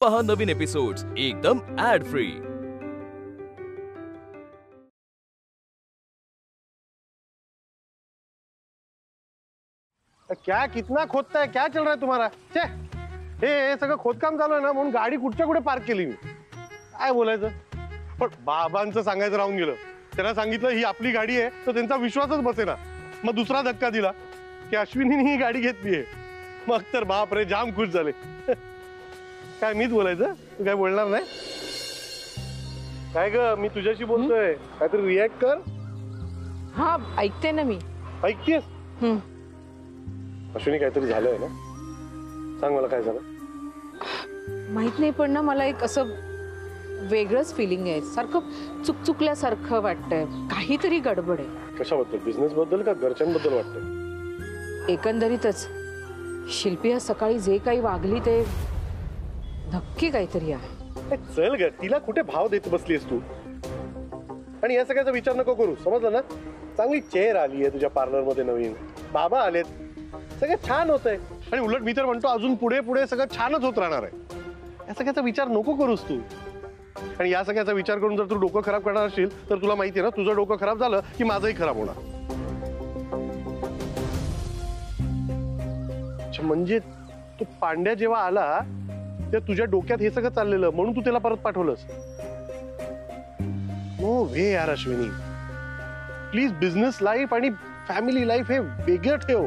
पहा नवीन एपिसोड्स एकदम add free. क्या कितना खोदता है, क्या चल रहा है तुम्हारा? छे हे सगळं खोदकाम चालू आहे ना, म्हणून गाडी कुठच्या कुठे पार्क केली मी। काय बोलायचं, पण बाबांचं सांगायचं राहून गेलं। त्यांना सांगितलं ही आपली गाडी आहे, तर त्यांचा विश्वासच बसेना। मग दुसरा धक्का दिला की अश्विनीने ही गाडी घेतलीये। मग तर बाप रे जाम खुश झाले। काय मीच बोलायचं, तू काय बोलणार नाही? काय ग, मी तुझ्याशी बोलतोय, काहीतरी रिॲक्ट कर। हा ऐकते ना मी। ऐकतेस? अश्विनी काहीतरी झालंय ना, सांग मला काय झालं। माहित नाही, पण ना मला एक असं वेगळंच फिलिंग आहे, सारखं चुकचुकल्यासारखं वाटतंय, काहीतरी गडबड आहे। कशाबद्दल, बिझनेस बद्दल का घरच्यांबद्दल वाटतंय? एकंदरीतच शिल्पी आज सकाळी जे काही वागली ते नक्की काहीतरी आहे। चल ग, तिला कुठे भाव देत बसलीस तू? आणि या सगळ्याचा विचार नको करू, समजलं ना? चांगली चेअर आली आहे तुझ्या पार्लर मध्ये, नवीन बाबा आलेत, सगळं छान होतंय। आणि उलट मी तर म्हणतो अजून पुढे पुढे सगळं छानच होत राहणार आहे। या सगळ्याचा विचार नको करूस तू। आणि या सगळ्याचा विचार करून जर तू डोकं खराब करणार असेल तर तुला माहिती आहे ना, तुझं डोकं खराब झालं की माझंही खराब होणार। म्हणजे तू पांड्या जेव्हा आला तेव्हा तुझ्या डोक्यात हे सगळं चाललेलं, म्हणून तू त्याला परत पाठवलंस? नो वे यार अश्विनी, प्लीज बिझनेस लाईफ आणि फॅमिली लाईफ हे वेगळं ठेव।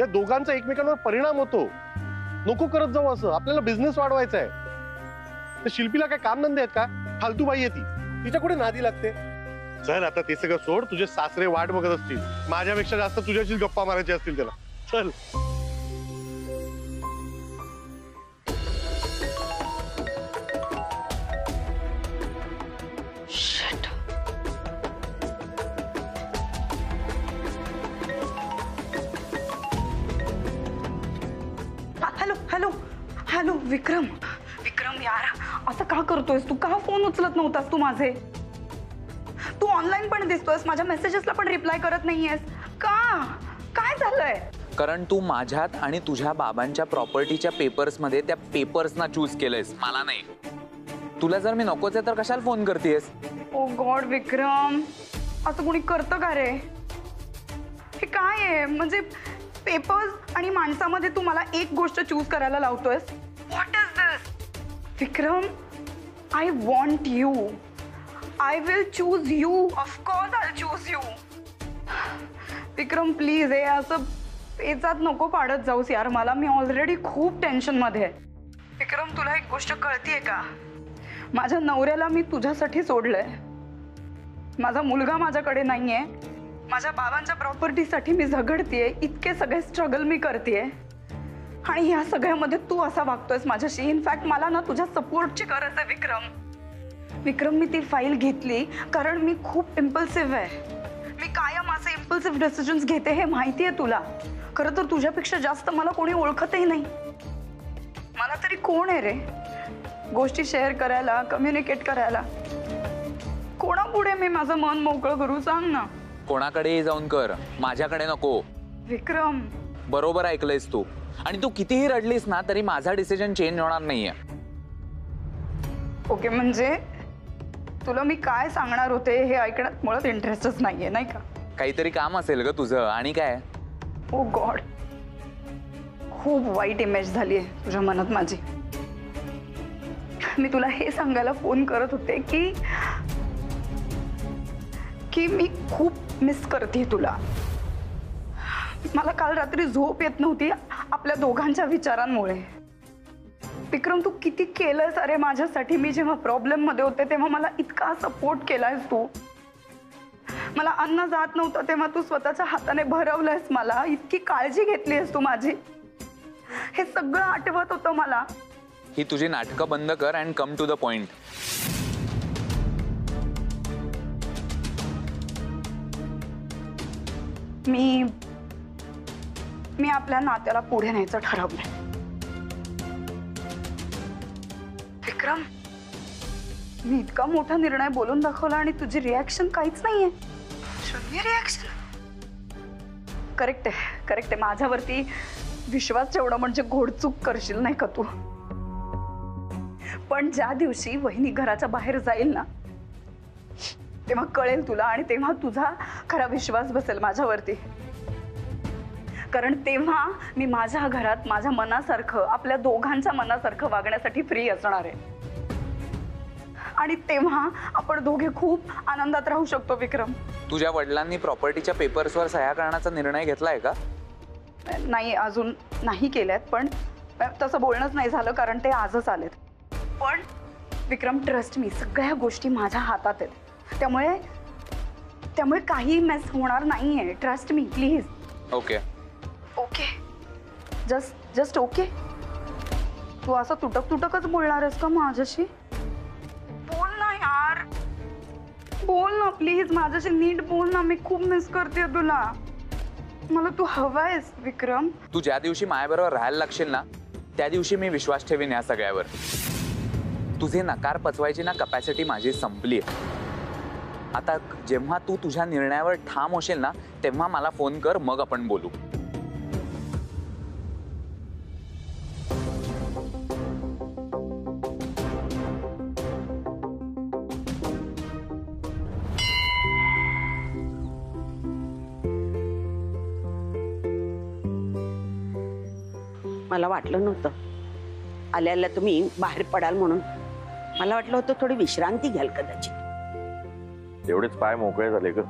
या दोघांचा एकमेकांवर परिणाम होतो, नको करत जाऊ असं। आपल्याला बिझनेस वाढवायचा आहे। तर शिल्पीला काय काम धंदे आहेत का? फालतू बाई आहे ती, तिच्या कुठे नादी लागते? चल आता ते सगळं सोड, तुझे सासरे वाट बघत असतील, माझ्यापेक्षा जास्त तुझ्याशी गप्पा मारायचे असतील त्याला। चल हॅलो हॅलो हॅलो विक्रम, विक्रम यार असं का करतोयस तू? का फोन उचलत नव्हतास तू माझे? तू ऑनलाईन पण दिसतोयस, माझ्या मेसेजेसला पण रिप्लाय करत नाहीयेस का? काय झालंय? कारण तू माझ्यात आणि तुझ्या बाबांच्या प्रॉपर्टीच्या पेपर्स मध्ये त्या पेपर्सना चूज केलंयस, मला नाही। तुला जर मी नकोच आहे तर कशाला फोन करतेस? ओ गॉड विक्रम, असं कोणी करतं का रे? हे काय आहे? म्हणजे पेपर्स आणि माणसामध्ये तू मला एक गोष्ट चूज करायला लावतोयस? What is this? Vikram, I want you, I will choose you, of course I choose you. Vikram please हे असं पेचात नको पाडत जाऊस यार, मला मी ऑलरेडी खूप टेन्शन मध्ये आहे। विक्रम तुला एक गोष्ट कळतीये का? माझ्या नवऱ्याला मी तुझ्यासाठी सोडलंय। माझा मुलगा माझ्याकडे नाहीये, माझ्या बाबांच्या प्रॉपर्टीसाठी मी झगडतीये, इतके सगळे स्ट्रगल मी करतेय, आणि या सगळ्यामध्ये तू असा वागतोयस माझ्याशी। इनफॅक्ट मला ना तुझ्या सपोर्टची गरज आहे विक्रम। विक्रम मी ती फाईल घेतली कारण मी खूप इम्पल्सिव्ह आहे, मी कायम असे इम्पल्सिव्ह डिसिजन्स घेते, हे माहिती आहे तुला। खरं तर तुझ्यापेक्षा जास्त मला कोणी ओळखतही नाही। मला तरी कोण आहे रे गोष्टी शेअर करायला, कम्युनिकेट करायला? कोणापुढे मी माझं मन मोकळं करू, सांग ना? कोणाकडे जाऊन कर, माझ्याकडे नको। विक्रम बरोबर ऐकलंयस तू, आणि तू कितीही रडलीस ना तरी माझा डिसिजन चेंज होणार नाहीये। ओके, म्हणजे तुला मी काय सांगणार होते हे ऐकण्यात मुळात इंटरेस्टच नाहीये, नाही का? काहीतरी काम असेल ग तुझं, आणि काय? ओ गॉड, खूप वाईट इमेज झाली आहे तुझ्या मनात माझी। मी तुला हे सांगायला फोन करत होते की मी खूप मिस करते तुला। मला काल रात्री झोप येत नव्हती आपल्या दोघांच्या विचारांमुळे। विक्रम तू किती केलंयस अरे माझ्यासाठी। मी जेव्हा प्रॉब्लेम मध्ये होते तेव्हा मला इतका सपोर्ट केलायस तू। मला अन्न जात नव्हतं तेव्हा तू स्वतःच्या हाताने भरवलंयस मला, इतकी काळजी घेतलीयस तू माझी। हे सगळं आठवत होतं मला। ही तुझी नाटकं बंद कर and come to the point. मी आपल्या नात्याला पुढे न्यायचं ठरवलंय विक्रम। मी इतका मोठा निर्णय बोलून दाखवला आणि तुझी रिॲक्शन काहीच नाहीये, शून्य रिॲक्शन। करेक्ट आहे, करेक्ट आहे। माझ्यावरती विश्वास ठेवणं म्हणजे घोडचूक करशील नाही का तू? पण ज्या दिवशी वहिनी घराच्या बाहेर जाईल ना तेव्हा कळेल तुला आणि तेव्हा तुझा खरा विश्वास बसेल माझ्यावरती. कारण तेव्हा मी माझ्या घरात माझ्या मनासारखं आपल्या दोघांच्या मनासारखं वागण्यासाठी फ्री असणार आहे. आणि तेव्हा आपण दोघे खूप आनंदात राहू शकतो. विक्रम, तुझ्या वडिलांनी प्रॉपर्टीच्या पेपर्सवर सह्या करण्याचा निर्णय घेतलाय का? नाही, अजून नाही केल्यात, पण तसं बोलणंच नाही झालं कारण ते आजच आलेत. पण विक्रम, ट्रस्ट मी, सगळ्या गोष्टी माझ्या हातात आहेत. त्यामुळे काही मेस होणार नाहीये. Trust me please. Okay okay, just okay. तू असं तुटकच बोलणार आहेस का माझ्याशी? बोल ना यार, बोल ना प्लीज, माझ्याशी नीट बोल ना. मी खूप मिस करते तुला. मला तू हवायस विक्रम. तू ज्या दिवशी माझ्याबरोबर राहायला लागशील ना त्या दिवशी मी विश्वास ठेवीन या सगळ्यावर. तुझे नकार पचवायची ना कपॅसिटी माझी संपली आहे. आता जेव्हा तू तुझ्या निर्णयावर ठाम होशील ना तेव्हा मला फोन कर, मग आपण बोलू. मला वाटलं नव्हतं आल्याला तुम्ही बाहेर पडाल म्हणून. मला वाटलं होतं थोडी विश्रांती घ्याल कदाचित. एवढेच पाय मोकळे झाले ग.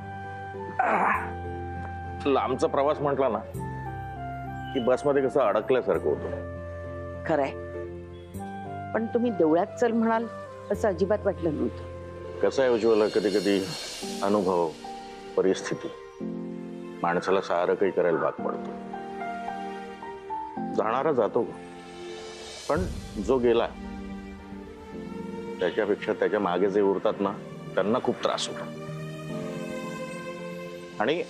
लांबचा प्रवास म्हटला ना की बसमध्ये कसं अडकल्यासारखं होतं. खरंय, पण तुम्ही देवळात चल म्हणाल असं अजिबात वाटलं नव्हतं. कसं आहे उज्ज्वला, कधी कधी अनुभव, परिस्थिती माणसाला सारं काही करायला भाग पडतो. जाणारा जातो पण जो गेला त्याच्यापेक्षा त्याच्या मागे जे उरतात ना त्यांना खूप त्रास होतो. आणि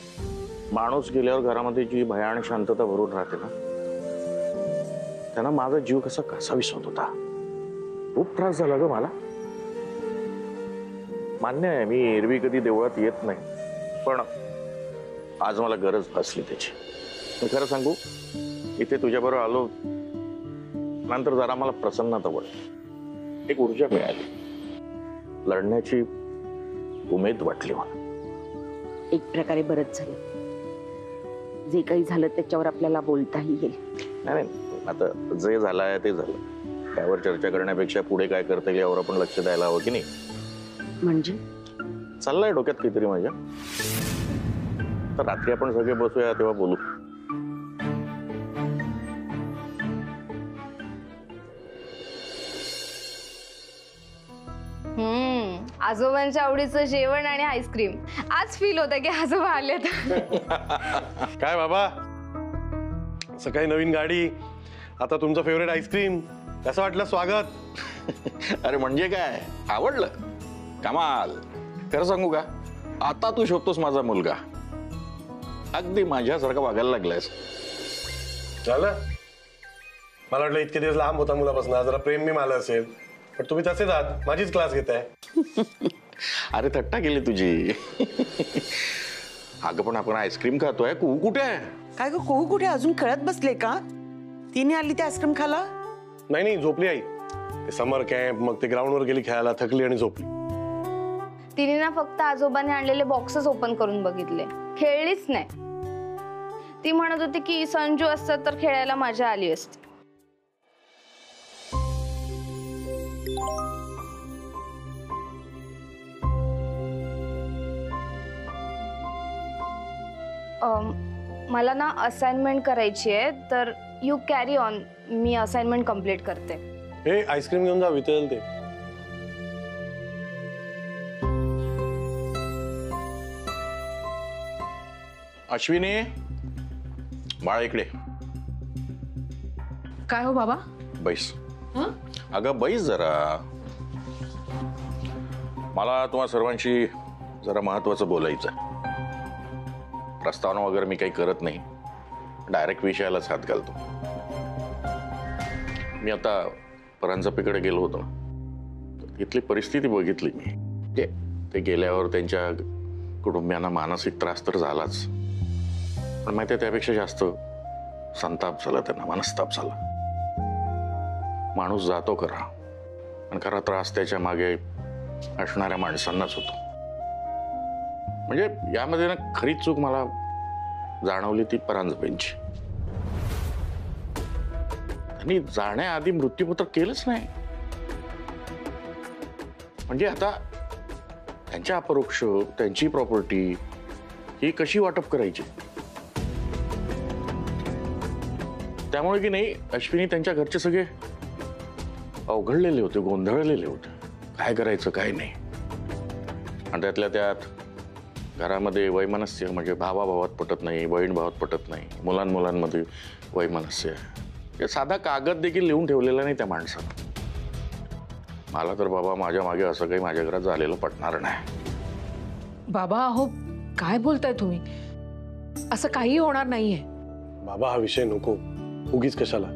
माणूस गेल्यावर घरामध्ये जी भयान शांतता भरून राहते ना त्यांना माझा जीव कसा कासावीस होत होता. खूप त्रास झाला ग मला. मान्य आहे मी एरवी कधी देवळात येत नाही, पण आज मला गरज भासली त्याची. मी खरं सांगू, इथे तुझ्याबरोबर आलो नंतर जरा मला प्रसन्नता वाटली, एक ऊर्जा मिळाली, लढण्याची उमेद वाटली मला. एक प्रकारे बरंच झालं. जे काही झालं त्याच्यावर आपल्याला बोलताही येईल. नाही, आता जे झालं आहे ते झालं. त्यावर चर्चा करण्यापेक्षा पुढे काय करता येईल यावर आपण लक्ष द्यायला हवं की नाही? म्हणजे चाललंय डोक्यात काहीतरी माझ्या. तर रात्री आपण सगळे बसूया तेव्हा बोलू. आजोबांच्या आवडीचं जेवण आणि आईस्क्रीम. आज फील होतं की आजोबा आलेत. काय बाबा, सकाळी नवीन गाडी, आता तुमचं फेवरेट आईस्क्रीम. कसं वाटलं स्वागत? अरे म्हणजे काय, आवडलं? कमाल. खरं सांगू का, आता तू शोधतोस माझा मुलगा. अगदी माझ्यासारखा वागायला लागलायस. झालं, मला वाटलं इतके दिवस लांब होता मुलापासून, जरा प्रेम मी मला असेल, पण तुम्ही तसेच आहात, माझीच क्लास घेताय. अरे थट्टा केली तुझी. अगं पण आपण आईस्क्रीम खातोय, कुहू कुठे आहे? काय ग, कोहू कुठे? अजून खेळत बसले का? तिने आली ते आईस्क्रीम खाला? नाही, झोपली आई. ते समर कॅम्प, मग ते ग्राउंडवर गेली खेळायला, थकली आणि झोपली. तिने ना फक्त आजोबाने आणलेले बॉक्सेस ओपन करून बघितले, खेळलीच नाही. ती म्हणत होती की संजू असतात तर खेळायला मजा आली असती. मला ना असाइनमेंट करायची आहे, तर you carry on, me assignment complete करते. हे आईस्क्रीम घेऊन जा, वितळेल ते. अश्विनी, बाळा इकडे. काय हो बाबा? बैस. अगं बैस जरा. मला तुम्हा सर्वांशी जरा महत्वाचं बोलायचं. प्रस्तावना वगैरे मी काही करत नाही, डायरेक्ट विषयालाच हात घालतो. मी आता परांजपेकडे गेलो होतो, इथली परिस्थिती बघितली मी. ते गेल्यावर त्यांच्या कुटुंबियांना मानसिक त्रास तर झालाच, पण माहिती त्यापेक्षा जास्त संताप झाला, त्यांना मनस्ताप झाला. माणूस जातो खरा, पण खरा त्रास त्याच्या मागे असणाऱ्या माणसांनाच होतो. म्हणजे यामध्ये ना खरी चूक मला जाणवली ती परांजपेंची. त्यांनी जाण्याआधी मृत्यूपत्र केलंच नाही. म्हणजे आता त्यांच्या अपरोक्ष त्यांची प्रॉपर्टी ही कशी वाटप करायची. त्यामुळे की नाही अश्विनी त्यांच्या घरचे सगळे अवघडलेले होते, गोंधळलेले होते. काय करायचं काय नाही. आणि त्यातल्या त्यात घरामध्ये वैमनस्य, म्हणजे भावाभावात पटत नाही, बहीण भावात पटत नाही, मुलांमुलांमध्ये वैमनस्य. हे साधा कागद देखील लिहून ठेवलेला नाही त्या माणसानं. मला तर बाबा माझ्या मागे असं काही माझ्या घरात झालेलं पटणार नाही. बाबा अहो काय बोलताय तुम्ही? असं काही होणार नाहीये. बाबा हा विषय नको, उगीच कशाला.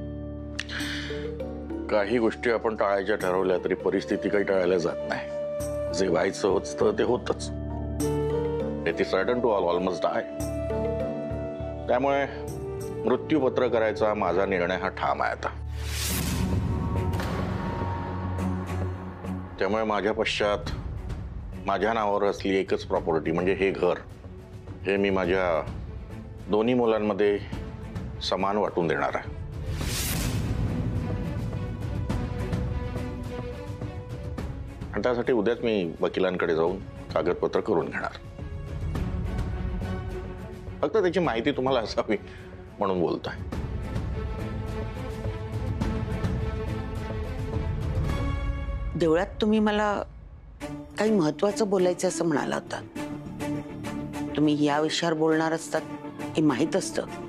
काही गोष्टी आपण टाळायच्या ठरवल्या तरी परिस्थिती काही टाळायला जात नाही. जे व्हायचं होतं ते होतच. It is certain to almost die. त्यामुळे मृत्यूपत्र करायचा माझा निर्णय हा ठाम आहे आता. त्यामुळे माझ्या पश्चात माझ्या नावावर असली एकच प्रॉपर्टी म्हणजे हे घर, हे मी माझ्या दोन्ही मुलांमध्ये समान वाटून देणार आहे. आणि त्यासाठी उद्याच मी वकिलांकडे जाऊन कागदपत्र करून घेणार. फक्त त्याची माहिती तुम्हाला असावी म्हणून बोलतोय. देवळात तुम्ही मला काही महत्वाचं बोलायचं असं म्हणाला होता. तुम्ही या विषयावर बोलणार असतात हे माहित असतं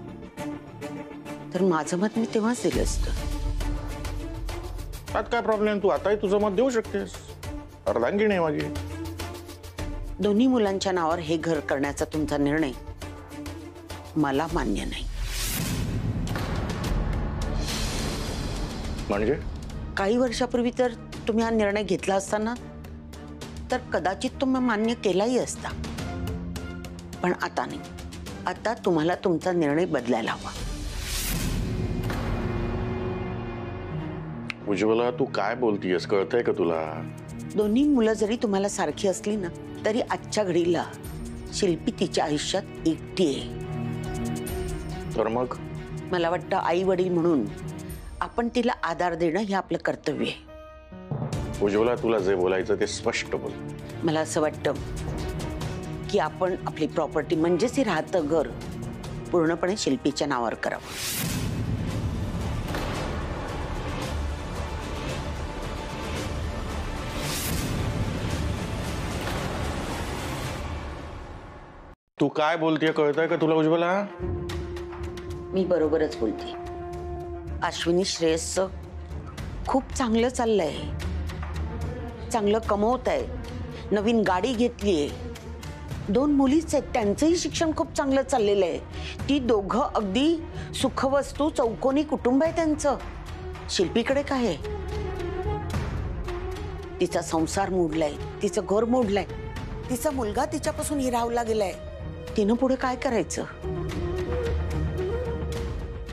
तर माझं मत मी तेव्हाच दिलं असतं. त्यात काय प्रॉब्लेम? तू आताही तुझं मत देऊ शकतेस. अर्धांगिणी आहे माझी. दोन्ही मुलांच्या नावावर हे घर करण्याचा तुमचा निर्णय मला मान्य नाही. म्हणजे काही वर्षापूर्वी तर तुम्ही हा निर्णय घेतला असताना तर कदाचित तुम्ही मान्य केलाही असता. पण आता नाही. आता तुम्हाला तुमचा निर्णय बदलायला हवा. उज्ज्वला तू काय बोलतीयस कळतंय का तुला? दोन्ही मुलं जरी तुम्हाला सारखी असली ना तरी आजच्या घडीला शिल्पी तिच्या आयुष्यात एकटी आहे. तर मग मला वाटतं आई वडील म्हणून आपण तिला आधार देणं हे आपलं कर्तव्य आहे. उज्ज्वला तुला जे बोलायचं ते स्पष्ट बोल. मला असं वाटतं की आपण आपली प्रॉपर्टी म्हणजेच हे राहतं घर पूर्णपणे शिल्पीच्या नावावर करावं. तू काय बोलतेय कळतंय का तुला उज्ज्वला? मी बरोबरच बोलते. अश्विनी श्रेयसचं खूप चांगलं चाललंय. चांगलं कमवत आहे. नवीन गाडी घेतलीये. 2 मुलीच आहेत. त्यांचंही शिक्षण खूप चांगलं चाललेलं आहे. ती दोघं अगदी सुखवस्तू चौकोनी कुटुंब आहे त्यांचं. शिल्पीकडे काय आहे? तिचा संसार मोडलाय. तिचं घर मोडलंय. तिचा मुलगा तिच्यापासून हिरावला गेलाय. तिनं पुढे काय करायचं?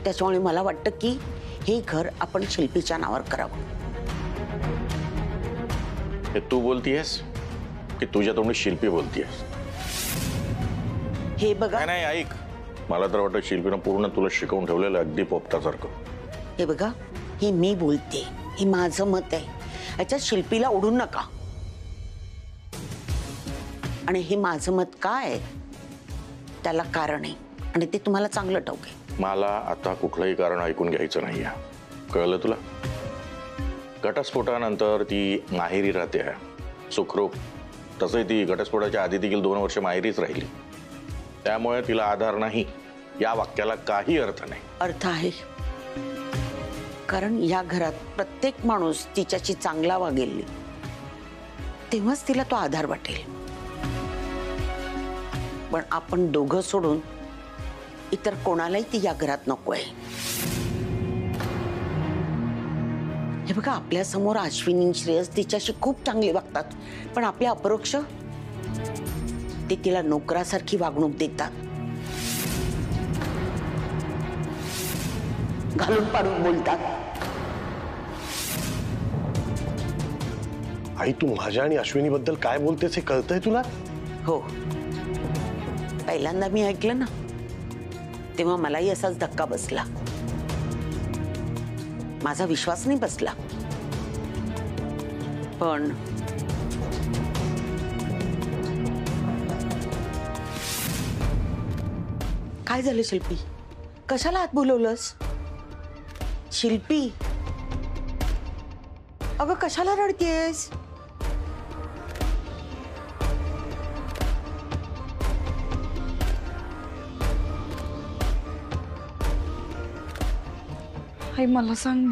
त्याच्यामुळे मला वाटतं की हे घर आपण शिल्पीच्या नावावर करावं. हे तू बोलतीयस की तुझ्या तोंडी शिल्पी बोलतीयस? हे बघा, नाही ऐक, मला तर वाटतं शिल्पीनं पूर्ण तुला शिकवून ठेवलेलं अगदी पोपटासारखं. हे बघा, हे मी बोलते. हे माझं मत आहे. याच्यात शिल्पीला ओढू नका. आणि हे माझं मत काय आहे त्याला कारण आहे आणि ते तुम्हाला चांगलं ठाऊक आहे. मला आता कुठलंही कारण ऐकून घ्यायचं नाहीये. कळलं तुला? घटस्फोटानंतर ती माहेरी राहते सुखरूप. तसंही ती घटस्फोटाच्या आधी देखील 2 वर्ष माहेरीच राहिली. त्यामुळे तिला आधार नाही या वाक्याला काही अर्थ नाही. अर्थ आहे. कारण या घरात प्रत्येक माणूस तिच्याशी चांगला वागेल तेव्हाच तिला तो आधार वाटेल. पण आपण दोघं सोडून इतर कोणालाही ती या घरात नको आहे. हे बघा, आपल्या समोर अश्विनी श्रेयस तिच्याशी खूप चांगले वागतात. पण आपल्या अपरोक्ष ते तिला नोकरासारखी वागणूक देतात. घालून पाडून बोलतात. आई तू माझ्या आणि अश्विनी बद्दल काय बोलतेस हे कळतंय तुला? हो, पहिल्यांदा मी ऐकलं ना तेव्हा मलाही असाच धक्का बसला. माझा विश्वास नाही बसला. पण काय झालं शिल्पी? कशाला हात बोलवलंस? शिल्पी अगं कशाला रडतेस? आई मला सांग,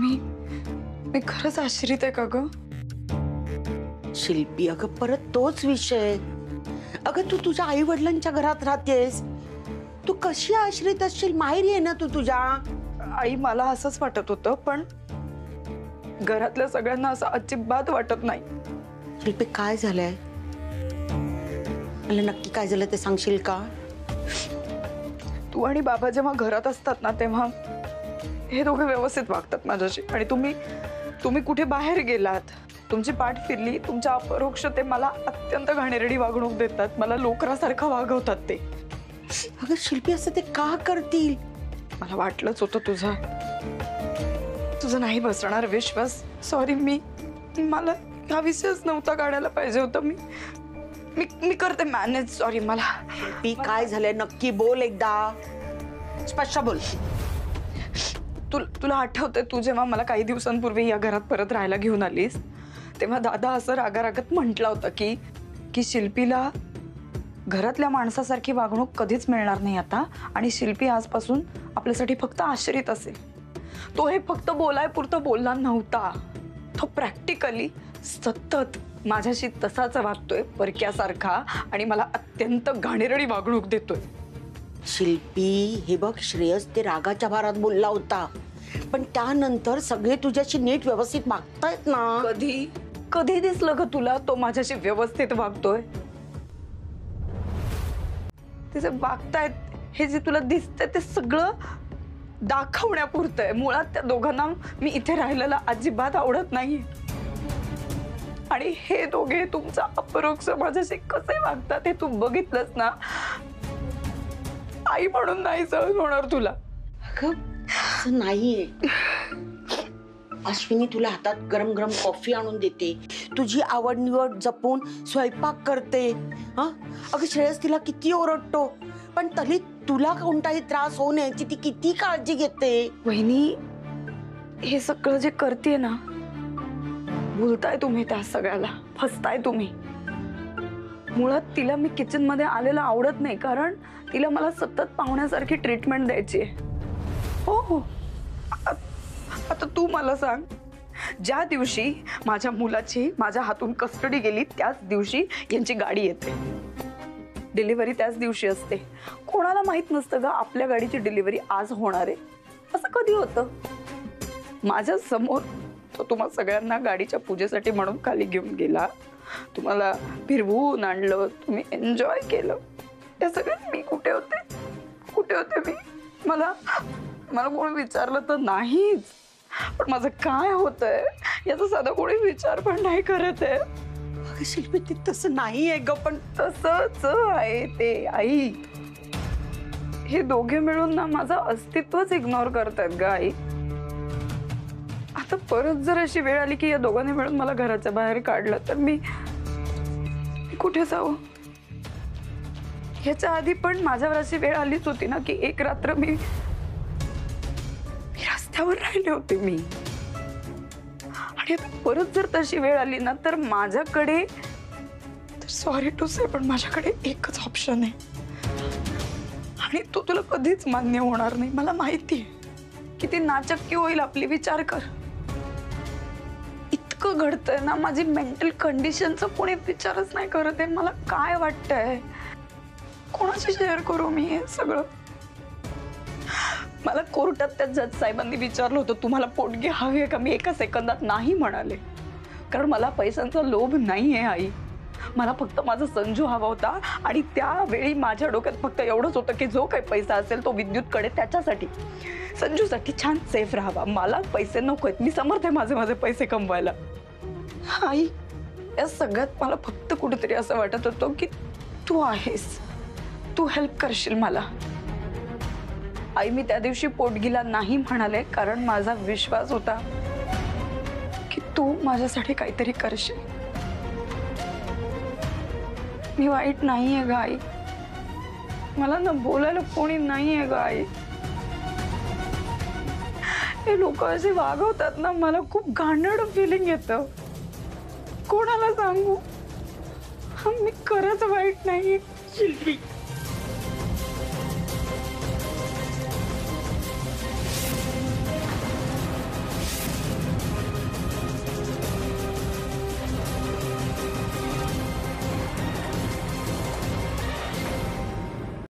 मी खरंच आश्रित आहे का ग? शिल्पी अगं परत तोच विषय. अगं तू तुझ्या आई वडिलांच्या घरात राहतेस, तू कशी आश्रित असशील? माहेरी आहे ना तू तुझ्या. आई मला असंच वाटत होतं, पण घरातल्या सगळ्यांना असं अजिबात वाटत नाही. शिल्पी काय झालंय? मला नक्की काय झालं ते सांगशील का? तू आणि बाबा जेव्हा घरात असतात ना तेव्हा हे दोघे व्यवस्थित वागतात माझ्याशी, आणि तुम्ही कुठे बाहेर गेलात, तुमची पाठ फिरली, तुमच्या अपरोक्ष ते मला अत्यंत घाणेरडी वागणूक देतात, मला लोकरासारखं वागवतात ते. अगं शिल्पी असं ते का करतील? मला वाटलंच होतं तुझा नाही बसणार विश्वास. सॉरी, मला हा विषयच नव्हता काढायला पाहिजे होता. मी करते मॅनेज. सॉरी. मला शिल्पी काय झालंय नक्की बोल, एकदा स्पष्ट बोल. तुला आठवतंय तू जेव्हा मला काही दिवसांपूर्वी या घरात परत राहायला घेऊन आलीस तेव्हा दादा असं रागारागत म्हटलं होतं की शिल्पीला घरातल्या माणसासारखी वागणूक कधीच मिळणार नाही आता, आणि शिल्पी आजपासून आपल्यासाठी फक्त आश्रित असेल. तो हे फक्त बोलायपुरतं बोलला नव्हता, तो प्रॅक्टिकली सतत माझ्याशी तसाच वागतोय परक्यासारखा, आणि मला अत्यंत घाणेरडी वागणूक देतोय. शिल्पी हे बघ, श्रेयस ते रागाच्या भारात बोलला होता, पण त्यानंतर सगळे तुझ्याशी नीट व्यवस्थित वागतायत ना. कधी दिसलं ग तुला तो माझ्याशी व्यवस्थित वागतोय? तिचे वागतायत हे जे तुला दिसतंय ते सगळं दाखवण्यापुरतं आहे. मुळात त्या दोघांना मी इथे राहिलेला अजिबात आवडत नाही, आणि हे दोघे तुमचा अपरोक्ष माझ्याशी कसे वागतात हे तू बघितलंस ना. आई म्हणून नाही सहन होणार तुला. असं नाहीये. अश्विनी तुला हातात गरम गरम कॉफी आणून देते, तुझी आवड निवड जपून स्वयंपाक करते. अगं श्रेयस तिला किती ओरडतो, पण तरी तुला कोणताही त्रास होऊ नये ती किती काळजी घेते. वहिनी, हे सगळं जे करते ना, भुलताय तुम्ही त्या सगळ्याला, फसताय तुम्ही. मुळात तिला मी किचन मध्ये आलेलं आवडत नाही, कारण तिला मला सतत पाहुण्यासारखी ट्रीटमेंट द्यायची आहे. हो, आता तू मला सांग, ज्या दिवशी माझ्या मुलाची माझ्या हातून कस्टडी गेली त्याच दिवशी यांची गाडी येते. डिलिव्हरी त्याच दिवशी असते. कोणाला माहित नसतं ग आपल्या गाडीची डिलिव्हरी आज होणार आहे. असं कधी होतं? माझ्या समोर तो तुम्हा सगळ्यांना गाडीच्या पूजेसाठी म्हणून खाली घेऊन गेला, तुम्हाला फिरवून आणलं, तुम्ही एन्जॉय केलं. त्या सगळ्यात मी कुठे होते मी? मला कोणी विचारलं तर नाहीच, पण माझं काय होतंय याचा साधा कोणी विचार पण नाही करत आहे. शिल्पी ते तसं नाही आहे ग, पण तसंच आहे ते. आई, हे दोघे मिळून ना माझं अस्तित्वच इग्नोर करतायत ग आई. आता परत जर अशी वेळ आली की या दोघांनी मिळून मला घराच्या बाहेर काढलं तर मी कुठे जाऊ? ह्याच्या आधी पण माझ्यावर अशी वेळ आलीच होती ना की एक रात्र मी रस्त्यावर राहिले होते मी. आणि आता परत जर तशी वेळ आली ना तर माझ्याकडे, तर सॉरी टू से, पण माझ्याकडे एकच ऑप्शन आहे, आणि तो तुला कधीच मान्य होणार नाही. मला माहिती आहे किती नाचक्की होईल आपली. विचार कर, इतकं घडतंय ना, माझी मेंटल कंडिशनचा कोणी विचारच नाही करत आहे. मला काय वाटतंय, कोणाशी शेअर करू मी हे सगळं? मला कोर्टात त्या जज साहेबांनी विचारलं होतं तुम्हाला पोटगी हवी आहे का? मी एका सेकंदात नाही म्हणाले, कारण मला पैशांचा लोभ नाहीये आई. मला फक्त माझा संजू हवा होता, आणि त्यावेळी माझ्या डोक्यात फक्त एवढंच होतं की जो काही पैसा असेल तो विद्युतकडे त्याच्यासाठी, संजूसाठी छान सेफ राहावा. मला पैसे नको आहेत, मी समर्थ आहे माझे पैसे कमवायला. आई, या सगळ्यात मला फक्त कुठेतरी असं वाटत होतं की तू आहेस, तू हेल्प करशील मला. आई, मी त्या दिवशी पोटगीला नाही म्हणाले कारण माझा विश्वास होता की तू माझ्यासाठी काहीतरी करशील. मी वाईट नाहीये ग आई, मला ना बोलायला कोणी नाहीये ग आई. हे लोक असे वागवतात ना, मला खूप घाणेरडं फिलिंग येतं. कोणाला सांगू? मी खरंच वाईट नाहीये. शिल्पी,